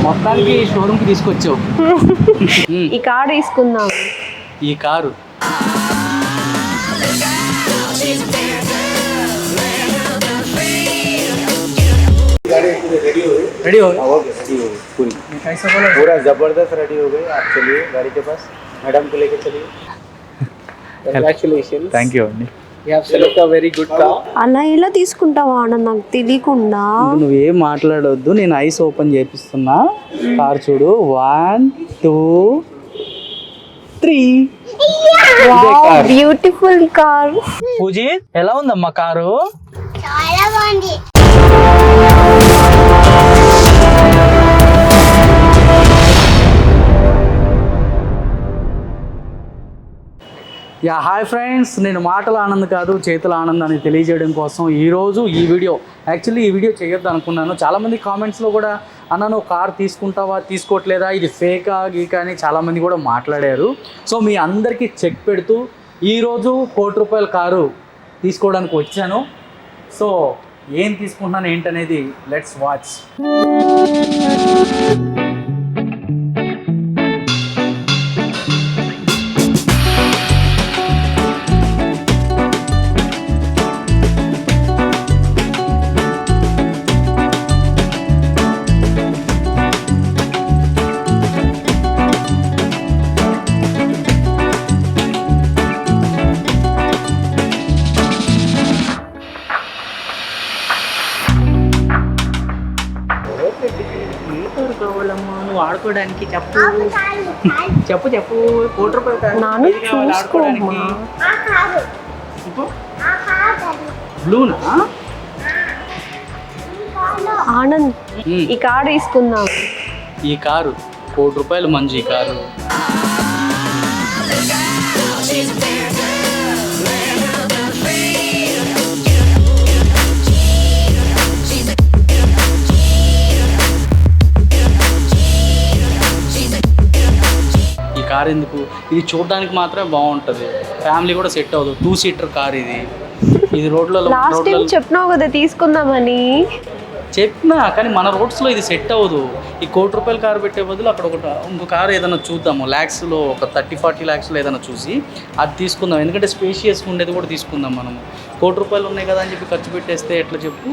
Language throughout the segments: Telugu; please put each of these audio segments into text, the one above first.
మొత్తానికి షోరూమ్కి తీసుకొచ్చావు. ఈ కారు తీసుకుందాం. ఈ కారు रेडी हो गए? रेडी हो गई पूरी, पूरा जबरदस्त रेडी हो गई. आप चलिए गाड़ी के पास, मैडम को लेके चलिए. Congratulations. థ్యాంక్ యూ అండి. You have selected a very good car. అలా ఎలా తీసుకుంటావా అన్న, నాకు తెలియకుండా. నువ్వేం మాట్లాడొద్దు, నేను ఐస్ ఓపెన్ చేపిస్తున్నా. కార్ చూడు, 1 2 3. Beautiful car. పూజీ ఎలా ఉందమ్మా కారు? చాలా బాగుంది. యా హాయ్ ఫ్రెండ్స్, నేను మాటల ఆనంద్ కాదు చేతుల ఆనంద్ అని తెలియజేయడం కోసం ఈరోజు ఈ వీడియో చేయొద్దు అనుకున్నాను. చాలామంది కామెంట్స్లో కూడా అన్న నువ్వు కార్ తీసుకుంటావా తీసుకోవట్లేదా, ఇది ఫేకా గీకా అని చాలామంది కూడా మాట్లాడారు. సో మీ అందరికీ చెక్ పెడుతూ ఈరోజు ₹1,00,00,000 కారు తీసుకోవడానికి వచ్చాను. సో ఏం తీసుకుంటున్నాను ఏంటనేది లెట్స్ వాచ్. నువ్వు ఆడుకోవడానికి చెప్పు చెప్పు చెప్పు ₹1,00,00,000 ఆడుకోవడానికి. బ్లూనా? ఆనంద్ ఈ కారు తీసుకుందాం. ఈ కారు ₹1,00,00,000 మంచి ఈ కారు. కార్ ఎందుకు, ఇది చూడడానికి మాత్రమే బాగుంటుంది, ఫ్యామిలీ కూడా సెట్ అవ్వదు. 2 సీటర్ కార్ ఇది రోడ్లలో లాస్ట్ టైం చెప్పినావు కదా తీసుకుందామని. చెప్పినా కానీ మన రోడ్స్లో ఇది సెట్ అవ్వదు. ఈ ₹1,00,00,000 కారు పెట్టే బదులు అక్కడ ఇంకో కారు ఏదైనా చూద్దాము, ల్యాక్స్లో ఒక 30-40 లాక్స్లో ఏదైనా చూసి అది తీసుకుందాం. ఎందుకంటే స్పేషియస్గా ఉండేది కూడా తీసుకుందాం. మనము ₹1,00,00,000 ఉన్నాయి కదా అని చెప్పి ఖర్చు పెట్టేస్తే ఎట్లా చెప్పు.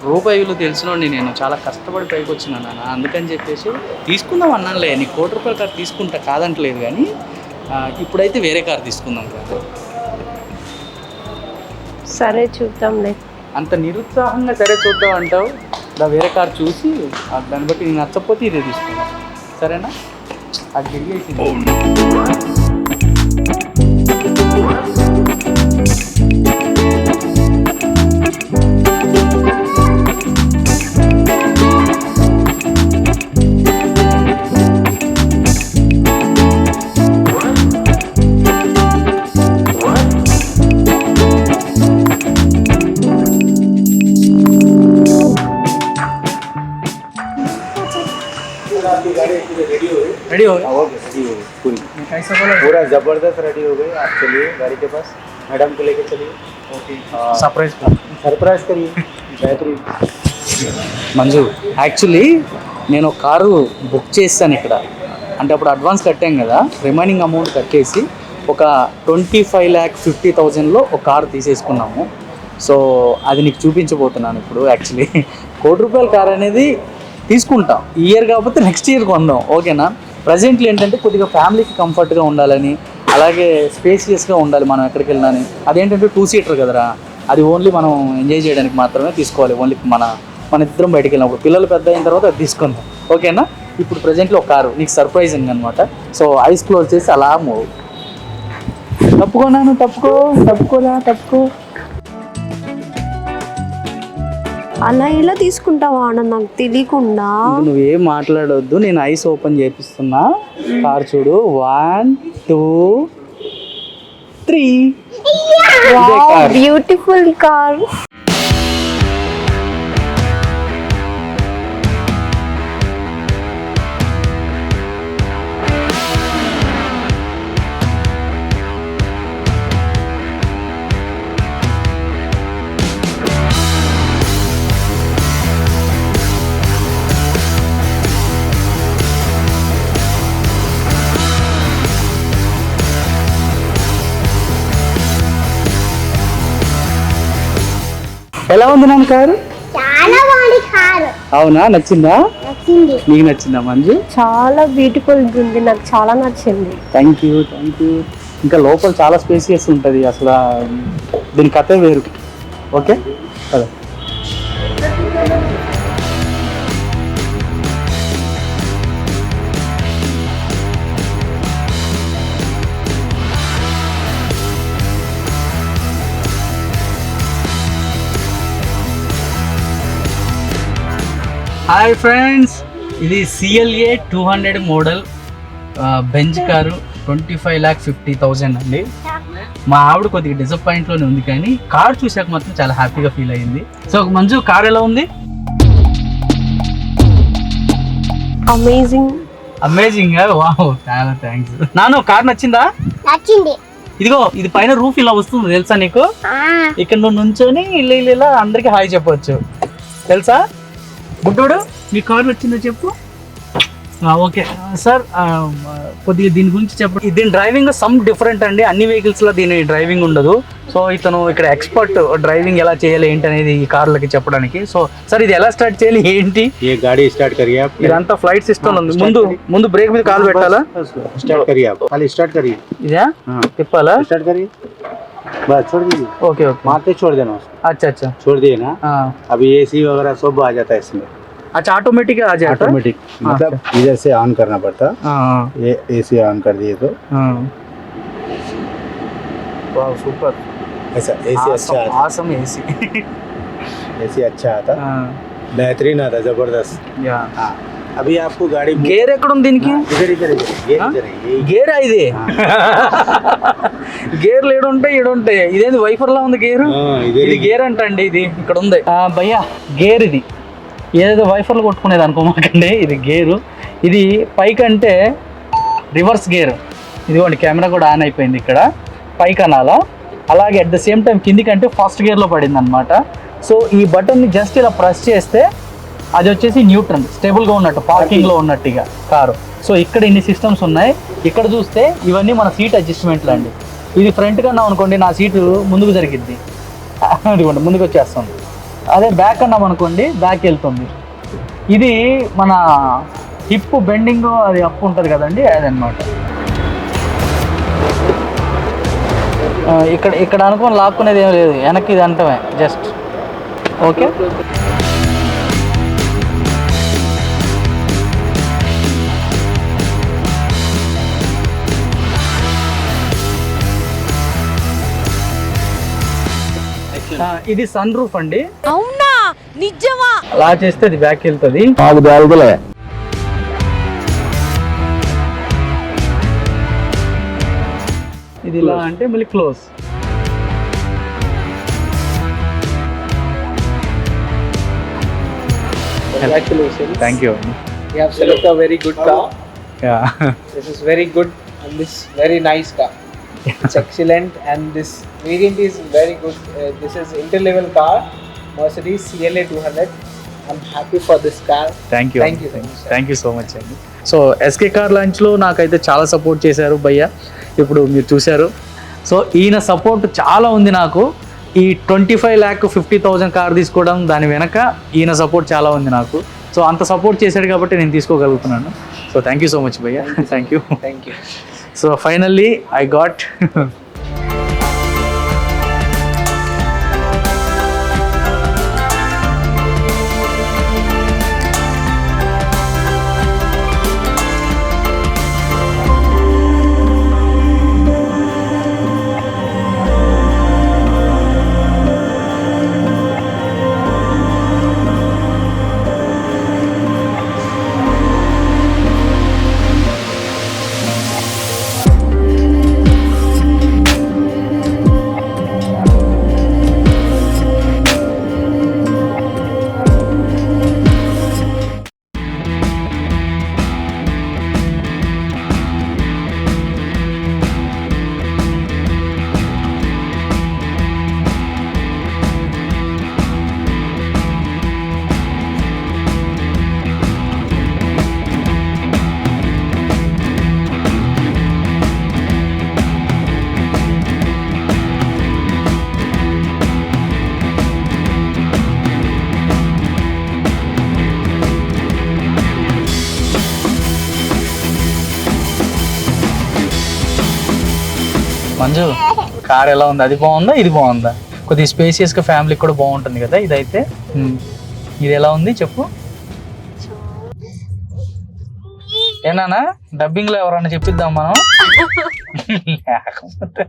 రూపాయి విలువ తెలిసినోండి, నేను చాలా కష్టపడి పైకి వచ్చినా నాన్న, అందుకని చెప్పేసి తీసుకుందాం అన్నానులే. నీ ₹1,00,00,000 కారు తీసుకుంటా కాదంటలేదు, కానీ ఇప్పుడైతే వేరే కారు తీసుకుందాం కదా. సరే చూద్దాంలే. అంత నిరుత్సాహంగా సరే చూద్దాం అంటావు, వేరే కారు చూసి దాన్ని బట్టి నేను నచ్చకపోతే ఇదే తీసుకుందాం, సరేనా? అది తిరిగేసింది. रेडी हो गए? रेडी हो गई पूरी, पूरा जबरदस्त रेडी हो गई. आप चलिए गाड़ी के पास, मैडम को लेके चलिए. सरप्राइज करिए. बेहतरीन. మంజు, యాక్చువల్లీ నేను కారు బుక్ చేశాను ఇక్కడ, అంటే అప్పుడు అడ్వాన్స్ కట్టాం కదా, రిమైనింగ్ అమౌంట్ కట్టేసి ఒక 25,50,000లో ఒక కారు తీసేసుకున్నాము. సో అది నీకు చూపించబోతున్నాను ఇప్పుడు. యాక్చువల్లీ ₹1,00,00,000 కార్ అనేది తీసుకుంటాం, ఈ ఇయర్ కాకపోతే నెక్స్ట్ ఇయర్ కొందాం, ఓకేనా? ప్రజెంట్లీ ఏంటంటే కొద్దిగా ఫ్యామిలీకి కంఫర్ట్గా ఉండాలని, అలాగే స్పేసియస్గా ఉండాలి మనం ఎక్కడికి వెళ్ళినా. అదేంటంటే 2 సీటర్ కదరా, అది ఓన్లీ మనం ఎంజాయ్ చేయడానికి మాత్రమే తీసుకోవాలి. ఓన్లీ మన ఇద్దరం బయటికి వెళ్ళినప్పుడు, పిల్లలు పెద్ద అయిన తర్వాత అది తీసుకుందాం, ఓకేనా? ఇప్పుడు ప్రజెంట్లో ఒక కారు నీకు సర్ప్రైజింగ్ అనమాట. సో ఐస్ క్లోజ్ చేసి అలా మూవ్. తప్పుకోనాను, తప్పుకో. అలా ఎలా తీసుకుంటావా అన్న, నాకు తెలియకుండా. నువ్వేం మాట్లాడొద్దు, నేను ఐస్ ఓపెన్ చేపిస్తున్నా. కార్ చూడు, 1 2 3. Beautiful car. ఎలా ఉంది నాన్న కారు? చాలా బాగుంది కారు. అవునా, నచ్చిందా? నచ్చింది. నీకు నచ్చిందా మంజు? చాలా బ్యూటిఫుల్ ఉంది, నాకు చాలా నచ్చింది. Thank you. ఇంకా లోపల చాలా స్పేసియస్ ఉంటుంది, అసలు దీని కథే వేరు. ఓకే కదా. హాయ్ ఫ్రెండ్స్, ఇది CLA 200 మోడల్ బెంజ్ కారు, 25,50,000 అండి. మా ఆవిడ కొద్దిగా డిసప్పాయింట్లోనే ఉంది, కానీ కార్ చూసాక మాత్రం చాలా హ్యాపీగా ఫీల్ అయ్యింది. సో మంజు, కార్ ఎలా ఉంది? అమేజింగ్. వావ్, చాలా థ్యాంక్స్. నాను, కార్ నచ్చిందా? నచ్చింది. ఇదిగో, ఇది పైన రూఫ్ ఇలా వస్తుంది తెలుసా నీకు? ఇక్కడ నువ్వు నుంచొని ఇలా అందరికి హాయ్ చెప్పవచ్చు తెలుసా? గుడ్డోడు, మీ కార్ వచ్చిందో చెప్పు. ఓకే సార్, కొద్దిగా దీని గురించి చెప్పండి. దీని డ్రైవింగ్ సమ్ డిఫరెంట్ అండి, అన్ని వెహికల్స్లో దీని డ్రైవింగ్ ఉండదు. సో ఇతను ఇక్కడ ఎక్స్పర్ట్ డ్రైవింగ్ ఎలా చేయాలి ఏంటి అనేది ఈ కార్లకి చెప్పడానికి. సో సార్, ఇది ఎలా స్టార్ట్ చేయాలి ఏంటి? ये गाड़ी स्टार्ट करिए आप. ఇదంతా ఫ్లైట్ సిస్టమ్ ఉంది. ముందు బ్రేక్ మీద కాలు పెట్టాలా? स्टार्ट करिए आप, खाली स्टार्ट करिए. ఇదా తిప్పాలా? स्टार्ट करिए, बस छोड़ दीजिए. Okay okay. मारते छोड़ देना उसको. अच्छा. छोड़ दिए ना, अभी AC वगैरह सब आ जाता है इसमें. अच्छा, ऑटोमेटिक आ जाता है? ऑटोमेटिक, मतलब इधर से ऑन करना पड़ता. हाँ. ये AC ऑन कर दिए तो वाह, सुपर. ऐसा AC अच्छा आता. आसम एसी. AC अच्छा आता, बेहतरीन आता, जबरदस्त. యా. हाँ, अभी आपको गाड़ी గేర్ ఎక్కడ ఉంది దీనికి? इधर इधर इधर ये इधर है, ये గేర్ ఇది. గేర్లు ఏడుంటాయి. ఇదేంది వైఫర్ లా ఉంది గేరు? इधर ఇది గేర్ అంటండి, ఇది ఇక్కడ ఉంది. భయ్యా, గేర్ ఇది ఏదో వైఫర్లు కొట్టుకునేది అనుకోమాకండి, ఇది గేరు. ఇది పైకి అంటే రివర్స్ గేర్. ఇదిగోండి, కెమెరా కూడా ఆన్ అయిపోయింది ఇక్కడ, పైకి అనాలా. అలాగే అట్ ద సేమ్ టైం కిందికి అంటే ఫస్ట్ గేర్లో పడింది అనమాట. సో ఈ బటన్ని జస్ట్ ఇలా ప్రెస్ చేస్తే అది వచ్చేసి న్యూట్రల్, స్టేబుల్గా ఉన్నట్టు, పార్కింగ్లో ఉన్నట్టుగా కారు. సో ఇక్కడ ఇన్ని సిస్టమ్స్ ఉన్నాయి. ఇక్కడ చూస్తే ఇవన్నీ మన సీట్ అడ్జస్ట్మెంట్లు అండి. ఇది ఫ్రంట్గా అన్నాం అనుకోండి, నా సీటు ముందుకు జరిగిద్ది, అదిగోండి ముందుకు వచ్చేస్తుంది. అదే బ్యాక్ అన్నాం అనుకోండి, బ్యాక్ వెళ్తుంది. ఇది మన హిప్ బెండింగ్, అది అప్ ఉంటుంది కదండి, అదనమాట. ఇక్కడ అనుకోని లాక్కునేది ఏం లేదు, వెనక్కి ఇది అంటమే జస్ట్. ఓకే. ఇది సన్ రూఫ్ అండి. అవునా, నిజమా? అలా చేస్తే అది బ్యాక్ వెళ్తుంది. ఇది ఇలా అంటే మళ్ళీ close. Congratulations. Thank you. You have selected a very good car. Yeah. This is very good and this very nice car. It's excellent and this variant is very good. This is inter-level car, Mercedes CLA 200. I'm happy for this car. Thank you. Thank you so much, sir. Thank you so much అండి. సో ఎస్కే కార్ లాంచ్లో నాకైతే చాలా సపోర్ట్ చేశారు భయ్య, ఇప్పుడు మీరు చూశారు. సో ఈయన సపోర్ట్ చాలా ఉంది నాకు. ఈ 25,50,000 కార్ తీసుకోవడం దాని వెనక ఈయన సపోర్ట్ చాలా ఉంది నాకు. సో అంత సపోర్ట్ చేశాడు కాబట్టి నేను తీసుకోగలుగుతున్నాను. So thank you so much భయ్య. Thank you. Thank you. So finally I got Manju car ఎలా ఉంది? అది బాగుందా ఇది బాగుందా? కొద్దిగా స్పేసియస్గా ఫ్యామిలీకి కూడా బాగుంటుంది కదా ఇదైతే. ఇది ఎలా ఉంది చెప్పు. ఏనా డబ్బింగ్లో ఎవరన్నా చెప్పిద్దాం మనం. లేకపోతే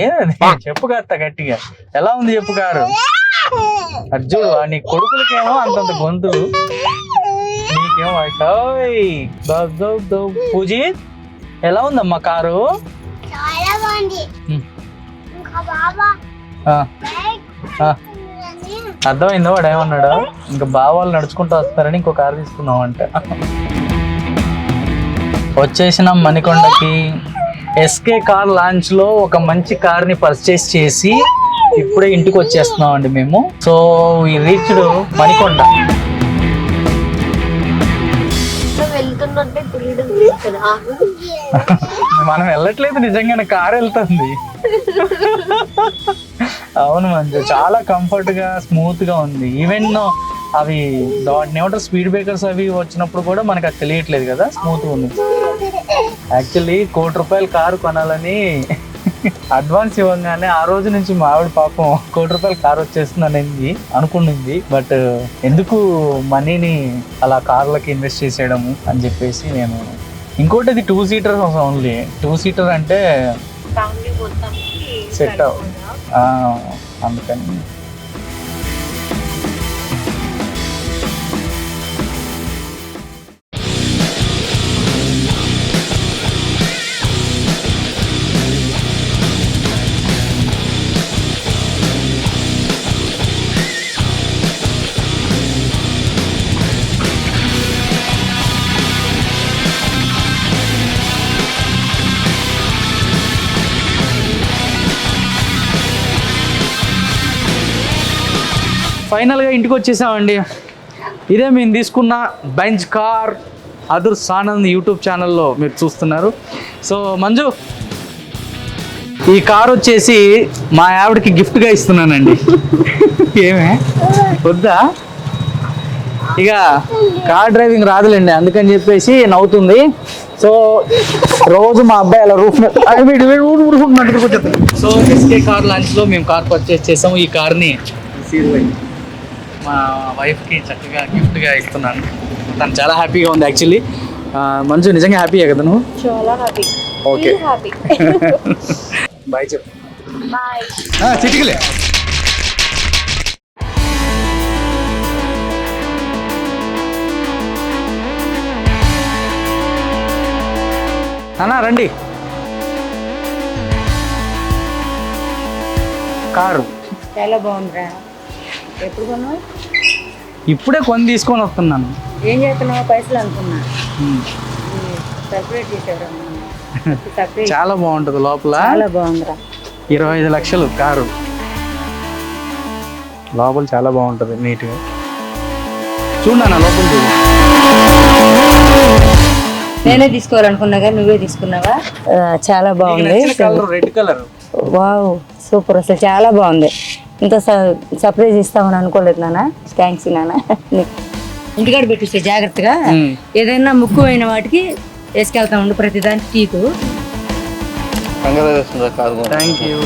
ఏది చెప్పు కాస్త గట్టిగా. ఎలా ఉంది చెప్పు కారు. అర్జుడు నీ కొడుకులకేమో అంతంత గొంతులు, నీకేమో పూజిత్ ఎలా ఉందమ్మా కారు? చాలా బాగుంది. ఇంకా బాబా అర్థమైందో వాడు ఏమన్నాడు? ఇంకా బావాళ్ళు నడుచుకుంటూ వస్తారని ఇంకో కారు తీసుకున్నాం అంట. వచ్చేసినాం మణికొండకి. ఎస్కే కార్ లాంచ్ లో ఒక మంచి కార్ ని పర్చేస్ చేసి ఇప్పుడే ఇంటికి వచ్చేస్తున్నాం అండి మేము. సో ఈ రీచ్డ్ మణికొండ. వెళ్తున్నట్టే తెలియడం. మనం వెళ్ళట్లేదు, నిజంగానే కార్ వెళ్తుంది. అవును మంచి చాలా కంఫర్ట్ గా స్మూత్ గా ఉంది. ఈవెన్ అవి దాన్ని ఏమంటారు స్పీడ్ బ్రేకర్స్ అవి వచ్చినప్పుడు కూడా మనకు అది తెలియట్లేదు కదా, స్మూత్ గా ఉంది. యాక్చువల్లీ ₹1,00,00,000 కారు కొనాలని అడ్వాన్స్ ఇవ్వగానే ఆ రోజు నుంచి మా ఆవిడ పాపం ₹1,00,00,000 కారు వచ్చేస్తుంది అనుకునింది. బట్ ఎందుకు మనీని అలా కార్లకి ఇన్వెస్ట్ చేసేయడము అని చెప్పేసి నేను. ఇంకోటి అది 2 సీటర్ ఓన్లీ. 2 సీటర్ అంటే సెట్ అందుకని. ఫైనల్గా ఇంటికి వచ్చేసామండి. ఇదే మేము తీసుకున్న బెంజ్ కార్. అదుర్ సానంద్ యూట్యూబ్ ఛానల్లో మీరు చూస్తున్నారు. సో మంజు, ఈ కార్ వచ్చేసి మా ఆవిడకి గిఫ్ట్గా ఇస్తున్నానండి. ఏమే వద్దా? ఇక కార్ డ్రైవింగ్ రాదులేండి, అందుకని చెప్పేసి నవ్వుతుంది. సో రోజు మా అబ్బాయి అలా రూఫ్ సో ఎస్కే కార్ లాంచ్లో మేము కార్ పర్చేస్ చేసాము. ఈ కార్ని మా వైఫ్కి చక్కగా గిఫ్ట్గా ఇస్తున్నాను. తను చాలా హ్యాపీగా ఉంది యాక్చువల్లీ. మంజు నిజంగా హ్యాపీయే కదా నువ్వు? చాలా హ్యాపీ. Okay happy. బాయ్ చెప్పు. బాయ్. చిటికలే. అన్నా రండి. కారు చాలా బాగుందిరా. ఎప్పుడు కొన్నావు? ఇప్పుడే కొని తీసుకొని వస్తున్నాను. ఏం చేస్తున్నావు? పైసలు అనుకున్నా. సపరేట్ చేసావురా. సపరేట్ చాలా బాగుంటుంది లోపల. చాలా బాగుందిరా. 25 లక్షలు కారు. లోపల చాలా బాగుంటుంది నీట్గా. చూడన్నా లోపల చూడు. నేనే తీసుకోవాలనుకున్నా కానీ నువ్వే తీసుకున్నావా? చాలా బాగుంది. Red colour. Wow super. అసలు చాలా బాగుంది. ఇంత సర్ప్రైజ్ ఇస్తామని అనుకోలేదు నాన్న. థ్యాంక్స్ నాన్న. ఇంటికాడ పెట్టిస్తే జాగ్రత్తగా. ఏదైనా ముఖ్యమైన వాటికి వేసుకెళ్తా ఉండు ప్రతిదానికి. టీకు. Thank you.